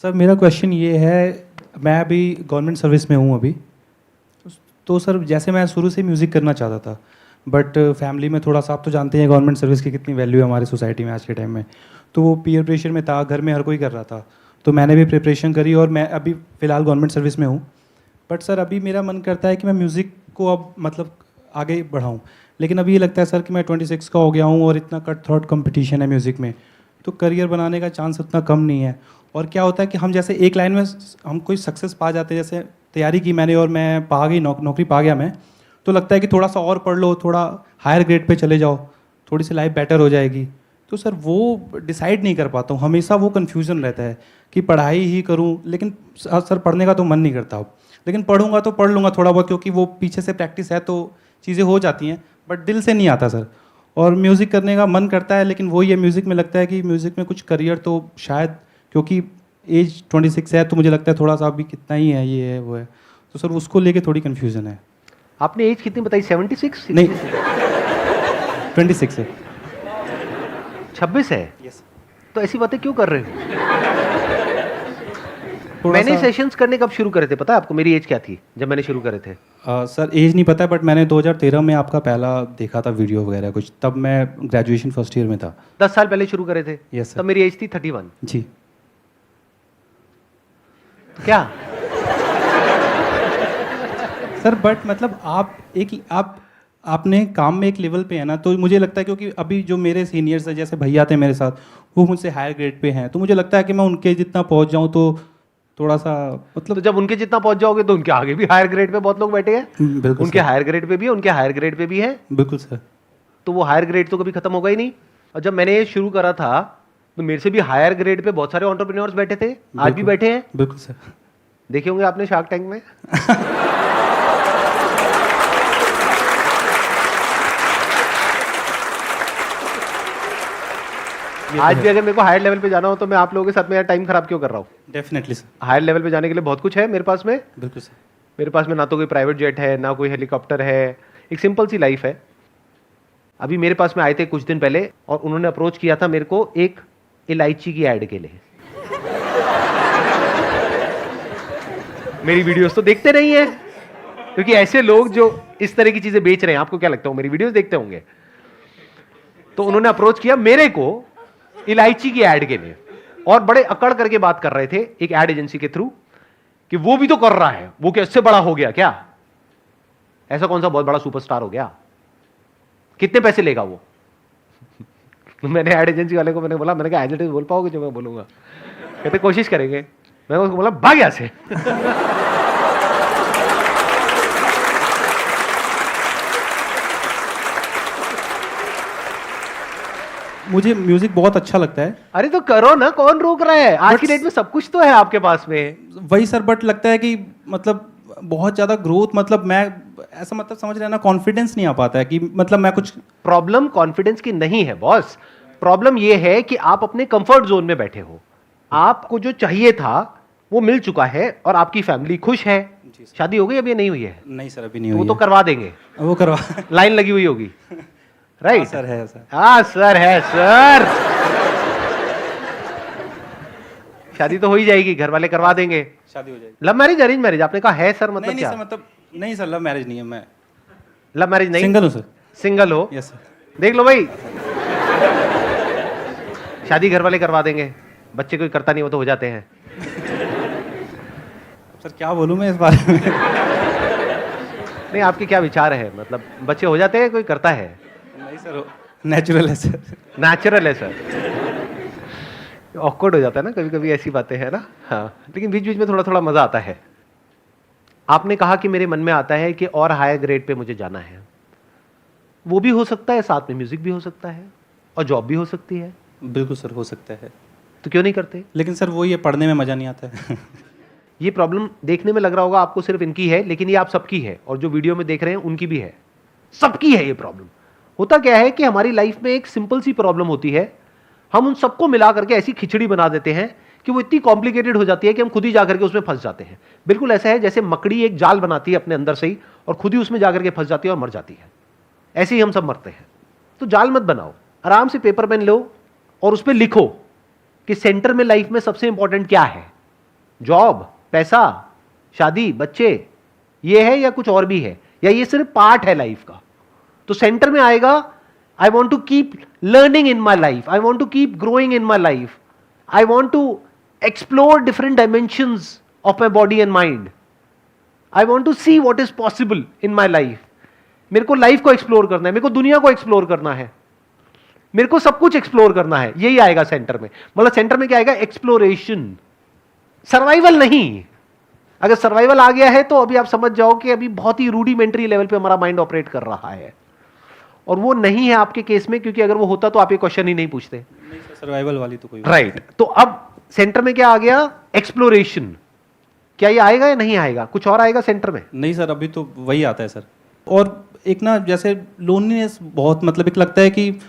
Sir मेरा question ये है, मैं अभी गवर्नमेंट सर्विस में हूँ अभी। तो सर जैसे मैं शुरू से म्यूज़िक करना चाहता था, बट फैमिली में थोड़ा सा, आप तो जानते हैं गवर्नमेंट सर्विस की कितनी वैल्यू है हमारी सोसाइटी में आज के टाइम में। तो वो पीयर प्रेशर में था, घर में हर कोई कर रहा था, तो मैंने भी प्रिपरेशन करी और मैं अभी फ़िलहाल गवर्नमेंट सर्विस में हूँ। बट सर अभी मेरा मन करता है कि मैं म्यूज़िक को अब मतलब आगे बढ़ाऊँ, लेकिन अभी ये लगता है सर कि मैं 26 का हो गया हूँ और इतना कट थ्रोट कंपटीशन है म्यूज़िक में, तो करियर बनाने का चांस उतना कम नहीं है। और क्या होता है कि हम जैसे एक लाइन में हम कोई सक्सेस पा जाते हैं, जैसे तैयारी की मैंने और मैं पा गई, नौकरी पा गया मैं, तो लगता है कि थोड़ा सा और पढ़ लो, थोड़ा हायर ग्रेड पे चले जाओ, थोड़ी सी लाइफ बेटर हो जाएगी। तो सर वो डिसाइड नहीं कर पाता हूँ, हमेशा वो कन्फ्यूज़न रहता है कि पढ़ाई ही करूँ, लेकिन सर पढ़ने का तो मन नहीं करता अब, लेकिन पढ़ूंगा तो पढ़ लूँगा थोड़ा बहुत, क्योंकि वो पीछे से प्रैक्टिस है तो चीज़ें हो जाती हैं, बट दिल से नहीं आता सर। और म्यूज़िक करने का मन करता है, लेकिन वही है, म्यूज़िक में लगता है कि म्यूज़िक में कुछ करियर तो शायद, क्योंकि एज 26 है तो मुझे लगता है थोड़ा सा अभी कितना ही है, ये है वो है, तो सर उसको लेके थोड़ी कन्फ्यूज़न है। आपने एज कितनी बताई? 76? नहीं 26 है। 26 है? यस। तो ऐसी बातें क्यों कर रहे हो? थोड़ा मैंने सा सेशंस करने कब शुरू करे थे पता है आपको? मेरी एज क्या थी जब मैंने शुरू करे थे? सर एज नहीं पता, बट मैंने 2013 में आपका पहला देखा था वीडियो वगैरह कुछ, तब मैं ग्रेजुएशन फर्स्ट ईयर में था। 10 साल पहले शुरू करे थे? Yes sir. तब मेरी एज थी 31। जी। क्या? सर बट मतलब आपने काम में एक लेवल पे है ना, तो मुझे लगता है क्योंकि अभी जो मेरे सीनियर्स हैं, जैसे भैया थे मेरे साथ, वो मुझसे हायर ग्रेड पे हैं, तो मुझे लगता है कि मैं उनके जितना पहुंच जाऊं तो थोड़ा सा मतलब। तो जब उनके जितना पहुंच जाओगे तो उनके आगे भी हायर ग्रेड पे बहुत लोग बैठे हैं। बिल्कुल उनके सर। हायर ग्रेड पे भी है, उनके हायर ग्रेड पे भी है। बिल्कुल सर। तो वो हायर ग्रेड तो कभी खत्म होगा ही नहीं। और जब मैंने ये शुरू करा था तो मेरे से भी हायर ग्रेड पे बहुत सारे एंटरप्रेन्योर्स बैठे थे, आज भी बैठे हैं। बिल्कुल सर। देखे होंगे आपने शार्क टैंक में। आज भी अगर मेरे को हायर लेवल पे जाना हो तो मैं आप लोगों के साथ में यार टाइम खराब क्यों कर रहा हूँ? Definitely sir. हायर लेवल पे जाने के लिए बहुत कुछ है मेरे पास में। बिल्कुल सर। मेरे पास में ना तो कोई प्राइवेट जेट है, ना कोई हेलीकॉप्टर है, एक सिंपल सी लाइफ है। अभी मेरे पास में आए थे कुछ दिन पहले और उन्होंने अप्रोच किया था मेरे को एक इलायची की ऐड के लिए। मेरी वीडियोस तो देखते नहीं है, क्योंकि ऐसे लोग जो इस तरह की चीजें बेच रहे हैं, आपको क्या लगता है मेरी वीडियोस देखते होंगे? तो उन्होंने अप्रोच किया मेरे को इलायची की ऐड के लिए, और बड़े अकड़ करके बात कर रहे थे एक ऐड एजेंसी के थ्रू कि वो भी तो कर रहा है, वो क्या इससे बड़ा हो गया क्या? ऐसा कौन सा बहुत बड़ा सुपरस्टार हो गया? कितने पैसे लेगा वो? मैंने ऐड एजेंसी वाले को मैंने बोला, मैंने कहा एज इट इज बोल पाओगे जो मैं बोलूंगा? कहते कोशिश करेंगे। मैंने उसको बोला भाग यहाँ से। मुझे म्यूजिक बहुत अच्छा लगता है। अरे तो करो ना, कौन रोक रहा है? आज की डेट में सब कुछ तो है आपके पास में। वही सर, बट लगता है कि मतलब बहुत ज़्यादा ग्रोथ, मतलब मैं ऐसा मतलब समझ रहे हैं ना, कॉन्फिडेंस नहीं आ पाता है कि मतलब मैं कुछ। प्रॉब्लम कॉन्फिडेंस की नहीं है बॉस, प्रॉब्लम यह है कि आप अपने कंफर्ट जोन में बैठे हो। आपको जो चाहिए था वो मिल चुका है और आपकी फैमिली खुश है। शादी हो गई अभी नहीं हुई है? नहीं सर अभी नहीं तो हुई वो तो है। करवा देंगे, वो करवा। लाइन लगी हुई होगी। राइट सर है सर। हाँ सर है सर। शादी तो हो ही जाएगी, घर वाले करवा देंगे। शादी हो जाएगी। Love marriage arrange marriage? आपने कहा है सर, मतलब नहीं क्या? सर, मतलब नहीं सर, लव मैरिज नहीं है, मैं लव मैरिज नहीं, सिंगल हूँ सर। सिंगल हो? Yes sir. देख लो भाई, शादी घर वाले करवा देंगे, बच्चे कोई करता नहीं, वो तो हो जाते हैं। सर क्या बोलूँ मैं इस बारे में? नहीं आपके क्या विचार है, मतलब बच्चे हो जाते हैं, कोई करता है? नहीं सर, नेचुरल है सर। नेचुरल है सर। ऑकवर्ड हो जाता है ना कभी कभी, ऐसी बातें है ना। हाँ, लेकिन बीच बीच में थोड़ा थोड़ा मजा आता है। आपने कहा कि मेरे मन में आता है कि और हायर ग्रेड पे मुझे जाना है। वो भी हो सकता है, साथ में म्यूजिक भी हो सकता है, और जॉब भी हो सकती है। बिल्कुल सर, हो सकता है। तो क्यों नहीं करते? लेकिन सर वो ये पढ़ने में मज़ा नहीं आता है। ये प्रॉब्लम देखने में लग रहा होगा आपको सिर्फ इनकी है, लेकिन ये आप सबकी है, और जो वीडियो में देख रहे हैं उनकी भी है, सबकी है ये प्रॉब्लम। होता क्या है कि हमारी लाइफ में एक सिंपल सी प्रॉब्लम होती है, हम उन सबको मिला करके ऐसी खिचड़ी बना देते हैं कि वो इतनी कॉम्प्लिकेटेड हो जाती है कि हम खुद ही जाकर के उसमें फंस जाते हैं। बिल्कुल ऐसा है जैसे मकड़ी एक जाल बनाती है अपने अंदर से ही, और खुद ही उसमें जाकर के फंस जाती है और मर जाती है। ऐसे ही हम सब मरते हैं। तो जाल मत बनाओ, आराम से पेपर पेन लो और उस पर लिखो कि सेंटर में लाइफ में सबसे इंपॉर्टेंट क्या है। जॉब, पैसा, शादी, बच्चे, ये है या कुछ और भी है, या ये सिर्फ पार्ट है लाइफ का? तो सेंटर में आएगा I want to keep learning in my life, I want to keep growing in my life, I want to explore different dimensions of my body and mind, I want to see what is possible in my life. मेरे को life को explore करना है, मेरे को दुनिया को explore करना है, मेरे को सब कुछ एक्सप्लोर करना है, यही आएगा सेंटर में। मतलब सेंटर में क्या आएगा? एक्सप्लोरेशन, सर्वाइवल नहीं। अगर सर्वाइवल आ गया है तो अभी आप समझ जाओ कि अभी बहुत ही रूडिमेंट्री लेवल पे हमारा माइंड ऑपरेट कर रहा है, और वो नहीं है आपके केस में, क्योंकि अगर वो होता तो आप ये क्वेश्चन ही नहीं पूछते। सर्वाइवल वाली तो कोई राइट। तो अब सेंटर में क्या आ गया? एक्सप्लोरेशन। क्या ये आएगा या नहीं आएगा? कुछ और आएगा सेंटर में? नहीं सर, अभी तो वही आता है सर। और एक ना जैसे लोनलीनेस बहुत, मतलब एक लगता है कि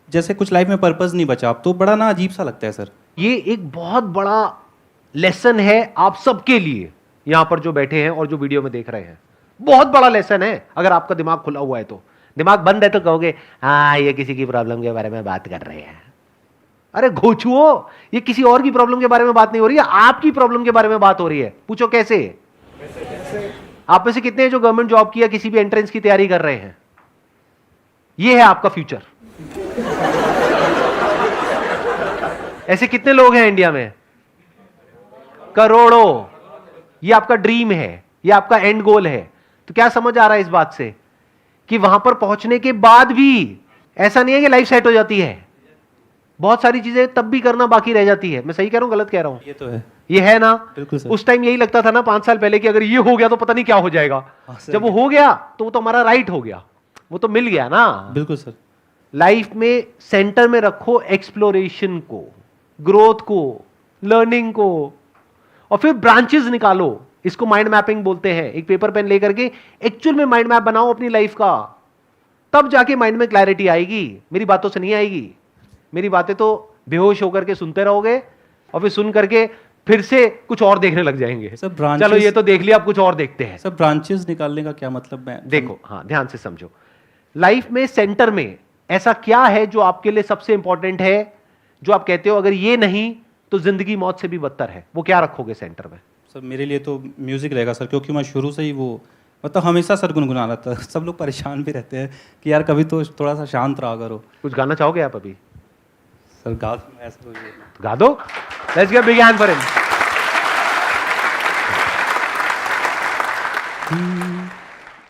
जैसे कुछ लाइफ में पर्पस नहीं बचा, अब तो बड़ा ना अजीब सा लगता है सर। ये एक बहुत बड़ा लेसन है आप सबके लिए, यहां पर जो बैठे हैं और जो वीडियो में देख रहे हैं। बहुत बड़ा लेसन है। अगर आपका दिमाग खुला हुआ है तो, दिमाग बंद है तो कहोगे हाँ ये किसी की प्रॉब्लम के बारे में बात कर रहे हैं। अरे घोचुओ, ये किसी और की प्रॉब्लम के बारे में बात नहीं हो रही है, आपकी प्रॉब्लम के बारे में बात हो रही है। पूछो कैसे? आप में से कितने हैं जो गवर्नमेंट जॉब की या किसी भी एंट्रेंस की तैयारी कर रहे हैं? ये है आपका फ्यूचर। ऐसे कितने लोग हैं इंडिया में? करोड़ों। ये आपका ड्रीम है, ये आपका एंड गोल है। तो क्या समझ आ रहा है इस बात से कि वहां पर पहुंचने के बाद भी ऐसा नहीं है कि लाइफ सेट हो जाती है, बहुत सारी चीजें तब भी करना बाकी रह जाती है। मैं सही कह रहा हूं, गलत कह रहा हूं? ये तो है। ये है ना? बिल्कुल सर। उस टाइम यही लगता था ना 5 साल पहले कि अगर ये हो गया तो पता नहीं क्या हो जाएगा। जब वो हो गया तो वो तो हमारा राइट हो गया, वो तो मिल गया ना। बिल्कुल सर। लाइफ में सेंटर में रखो एक्सप्लोरेशन को, ग्रोथ को, लर्निंग को, और फिर ब्रांचेस निकालो। इसको माइंड मैपिंग बोलते हैं। एक पेपर पेन लेकर के एक्चुअल में माइंड मैप बनाओ अपनी लाइफ का, तब जाके माइंड में क्लैरिटी आएगी। मेरी बातों से नहीं आएगी। मेरी बातें तो बेहोश होकर के सुनते रहोगे और फिर सुन करके फिर से कुछ और देखने लग जाएंगे। चलो ये तो देख लिया, अब कुछ और देखते हैं। सब ब्रांचेस निकालने का क्या मतलब? मैं देखो, हाँ ध्यान से समझो। लाइफ में सेंटर में ऐसा क्या है जो आपके लिए सबसे इंपॉर्टेंट है, जो आप कहते हो अगर ये नहीं तो जिंदगी मौत से भी बदतर है? वो क्या रखोगे सेंटर में? सर मेरे लिए तो म्यूजिक रहेगा सर, क्योंकि मैं शुरू से ही वो मतलब हमेशा सर गुनगुना रहा था। सब लोग परेशान भी रहते हैं कि यार कभी तो थोड़ा सा शांत रहा करो। कुछ गाना चाहोगे आप अभी? सर गा दो, ऐसा कोई गा दो। Let's give big hand for him.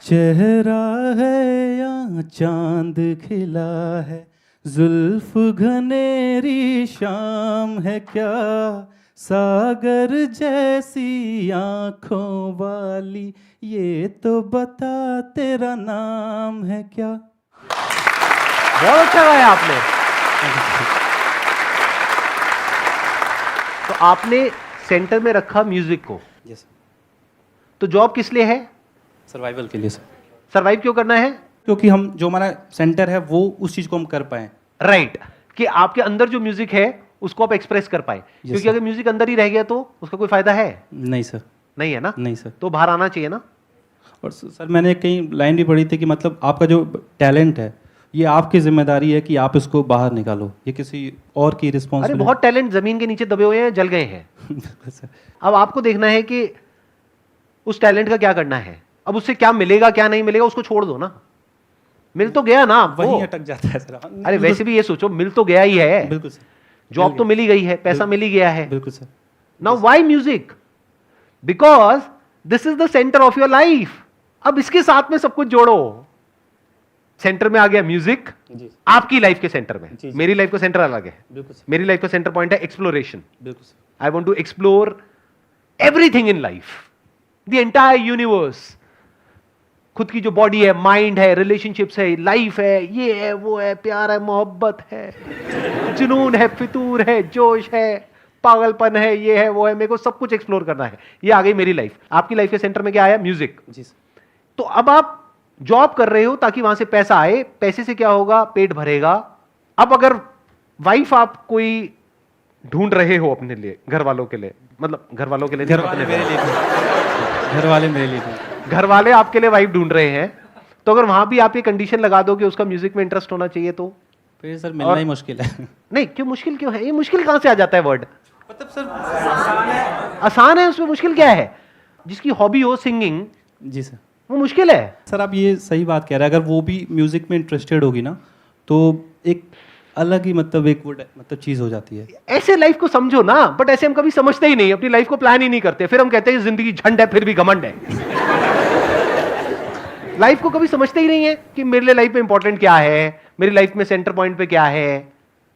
चेहरा है या चांद खिला है, जुल्फ घनेरी शाम है क्या, सागर जैसी आंखों वाली, ये तो बता तेरा नाम है क्या। बहुत अच्छा गाया आपने। तो आपने सेंटर में रखा म्यूजिक को। यस। तो जॉब किस लिए है? सर्वाइवल के लिए सर। सर्वाइव क्यों करना है? क्योंकि हम जो हमारा सेंटर है वो उस चीज को हम कर पाए। राइट। कि आपके अंदर जो म्यूजिक है उसको आप एक्सप्रेस कर पाए। क्योंकि अगर म्यूजिक अंदर ही रह गया तो उसका कोई फायदा है? नहीं सर। नहीं है ना? नहीं सर। तो बाहर आना चाहिए ना। और सर मैंने कहीं लाइन भी पढ़ी थी कि मतलब आपका जो टैलेंट है ये आपकी जिम्मेदारी है कि आप इसको बाहर निकालो, ये किसी और की अरे रिस्पॉन्सिबिलिटी। बहुत टैलेंट जमीन के नीचे दबे हुए हैं, जल गए हैं। सर अब आपको देखना है कि उस टैलेंट का क्या करना है। अब उससे क्या मिलेगा क्या नहीं मिलेगा उसको छोड़ दो ना। मिल तो गया ना आपको। वहीं अटक जाता है सर। अरे वैसे भी ये सोचो, मिल तो गया ही है। बिल्कुल सर। जॉब तो मिल ही गई है, पैसा मिल ही गया है। बिल्कुल sir. Now why music? Because this is the centre of your life. अब इसके साथ में सब कुछ जोड़ो। सेंटर में आ गया म्यूजिक, आपकी लाइफ के सेंटर में। जी। मेरी लाइफ का सेंटर अलग है। बिल्कुल सर। मेरी लाइफ का सेंटर पॉइंट है एक्सप्लोरेशन। बिल्कुल sir. I want to explore everything in life, the entire universe. खुद की जो बॉडी है, माइंड है, रिलेशनशिप्स है, लाइफ है, ये है, वो है, प्यार है, मोहब्बत है, जुनून है, फितूर है, जोश है, पागलपन है, ये है, वो है। मेरे को सब कुछ एक्सप्लोर करना है। ये आ गई मेरी लाइफ। आपकी लाइफ के सेंटर में क्या आया? म्यूजिक। जी सर। तो अब आप जॉब कर रहे हो ताकि वहां से पैसा आए। पैसे से क्या होगा? पेट भरेगा। अब अगर वाइफ आप कोई ढूंढ रहे हो अपने लिए, घर वालों के लिए, मतलब घर वालों के लिए, घर वाले मेरे लिए, घर वाले मेरे लिए, घर वाले आपके लिए वाइफ ढूंढ रहे हैं, तो अगर वहां भी आप ये कंडीशन लगा दो कि उसका म्यूजिक में इंटरेस्ट होना चाहिए तो ये सर मिलना ही मुश्किल है। नहीं। क्यों मुश्किल क्यों है? ये मुश्किल कहां से आ जाता है वर्ड? मतलब सर आसान है, उसमें मुश्किल क्या है? जिसकी हॉबी हो सिंगिंग, जी सर। वो मुश्किल है। सर आप ये सही बात कह रहे हैं, अगर वो भी म्यूज़िक में इंटरेस्टेड होगी ना तो एक अलग ही मतलब एक वो मतलब चीज़ हो जाती है। ऐसे लाइफ को समझो ना, बट ऐसे हम कभी समझते ही नहीं, अपनी लाइफ को प्लान ही नहीं करते, फिर हम कहते हैं जिंदगी झंड है फिर भी घमंड है। लाइफ को कभी समझते ही नहीं है कि मेरे लिए लाइफ में इंपॉर्टेंट क्या है, मेरी लाइफ में सेंटर पॉइंट पे क्या है,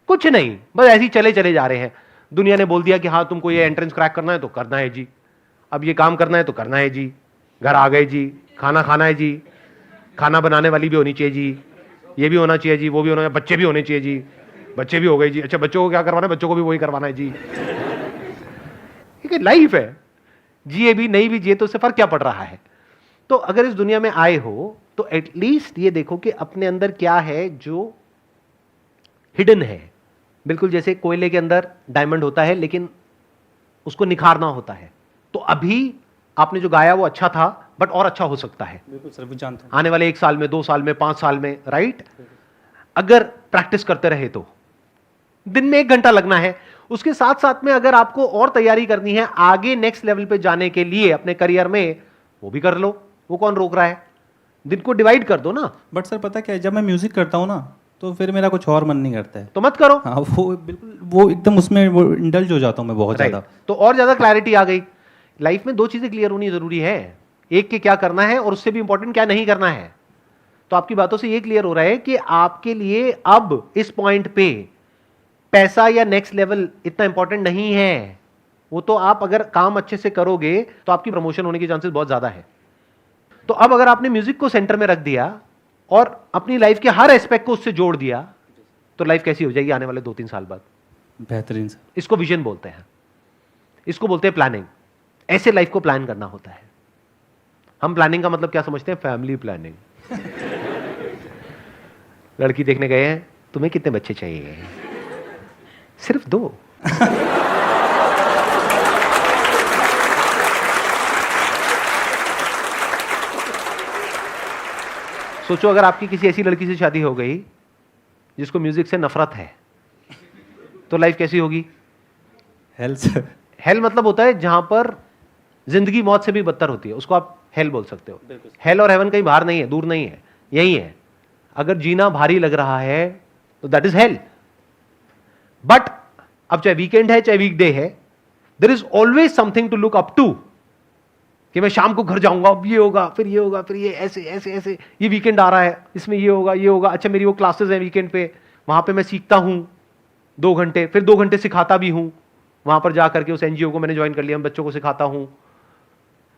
कुछ नहीं, बस ऐसे ही चले चले जा रहे हैं। दुनिया ने बोल दिया कि हाँ तुमको ये एंट्रेंस क्रैक करना है तो करना है जी, अब ये काम करना है तो करना है जी, घर आ गए जी, खाना खाना है जी, खाना बनाने वाली भी होनी चाहिए जी, ये भी होना चाहिए जी, वो भी होना चाहिए, बच्चे भी होने चाहिए जी, बच्चे भी हो गए जी, अच्छा बच्चों को क्या करवाना है, बच्चों को भी वही करवाना है जी। ठीक है, लाइफ है, जिए भी नहीं भी जिए तो उससे फर्क क्या पड़ रहा है? तो अगर इस दुनिया में आए हो तो एटलीस्ट ये देखो कि अपने अंदर क्या है जो हिडन है। बिल्कुल जैसे कोयले के अंदर डायमंड होता है लेकिन उसको निखारना होता है। तो अभी आपने जो गाया वो अच्छा था, बट और अच्छा हो सकता है। बिल्कुल सर, वो जानता हूँ। आने वाले 1 साल में, 2 साल में, 5 साल में, राइट? अगर प्रैक्टिस करते रहे तो दिन में 1 घंटा लगना है। उसके साथ साथ में अगर आपको और तैयारी करनी है आगे नेक्स्ट लेवल पे जाने के लिए अपने करियर में, वो भी कर लो, वो कौन रोक रहा है? दिन को डिवाइड कर दो ना। बट सर पता क्या है, जब मैं म्यूज़िक करता हूँ ना तो फिर मेरा कुछ और मन नहीं करता है। तो मत करो। हाँ वो बिल्कुल, वो एकदम उसमें वो इंडल्ज हो जाता हूँ मैं बहुत Right. ज़्यादा। तो और ज्यादा क्लैरिटी आ गई। लाइफ में 2 चीजें क्लियर होनी जरूरी है, एक के क्या करना है और उससे भी इंपॉर्टेंट क्या नहीं करना है। तो आपकी बातों से ये क्लियर हो रहा है कि आपके लिए अब इस पॉइंट पे पैसा या नेक्स्ट लेवल इतना इंपॉर्टेंट नहीं है। वो तो आप अगर काम अच्छे से करोगे तो आपकी प्रमोशन होने की चांसेस बहुत ज्यादा है। तो अब अगर आपने म्यूजिक को सेंटर में रख दिया और अपनी लाइफ के हर एस्पेक्ट को उससे जोड़ दिया तो लाइफ कैसी हो जाएगी आने वाले 2-3 साल बाद? बेहतरीन सर। इसको विजन बोलते हैं, इसको बोलते हैं प्लानिंग। ऐसे लाइफ को प्लान करना होता है। हम प्लानिंग का मतलब क्या समझते हैं? Family planning. लड़की देखने गए हैं, तुम्हें कितने बच्चे चाहिए? सिर्फ 2। सोचो अगर आपकी किसी ऐसी लड़की से शादी हो गई जिसको म्यूजिक से नफरत है, तो लाइफ कैसी होगी? Hello sir. हेल मतलब होता है जहां पर जिंदगी मौत से भी बदतर होती है, उसको आप हेल बोल सकते हो। हेल और हेवन कहीं बाहर नहीं है, दूर नहीं है, यही है। अगर जीना भारी लग रहा है तो दैट इज हेल। बट अब चाहे वीकेंड है चाहे वीकडे है, there is always something to look up to, कि मैं शाम को घर जाऊंगा, अब ये होगा, फिर ये होगा, फिर ये ऐसे ऐसे ऐसे, ये वीकेंड आ रहा है, इसमें ये होगा, ये होगा। अच्छा मेरी वो क्लासेस हैं वीकेंड पे, वहां पे मैं सीखता हूं 2 घंटे, फिर 2 घंटे सिखाता भी हूं। वहां पर जाकर के उस एनजीओ को मैंने ज्वाइन कर लिया, मैं बच्चों को सिखाता हूं,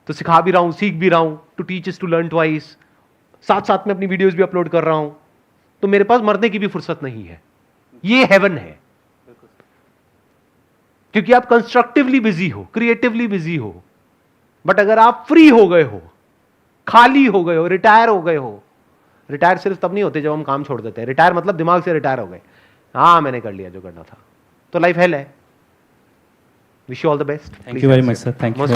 तो सिखा भी रहा हूं, सीख भी रहा हूं। To teach is to learn twice. साथ साथ में अपनी वीडियोस भी अपलोड कर रहा हूं। तो मेरे पास मरने की भी फुर्सत नहीं है। ये हेवन है, क्योंकि आप कंस्ट्रक्टिवली बिजी हो, क्रिएटिवली बिजी हो। बट अगर आप फ्री हो गए हो, खाली हो गए हो, रिटायर हो गए हो, रिटायर सिर्फ तब नहीं होते जब हम काम छोड़ देते हैं। रिटायर मतलब दिमाग से रिटायर हो गए, हाँ मैंने कर लिया जो करना था, तो लाइफ हेल है। Wish you all the best. Thank you very much sir. Thank you.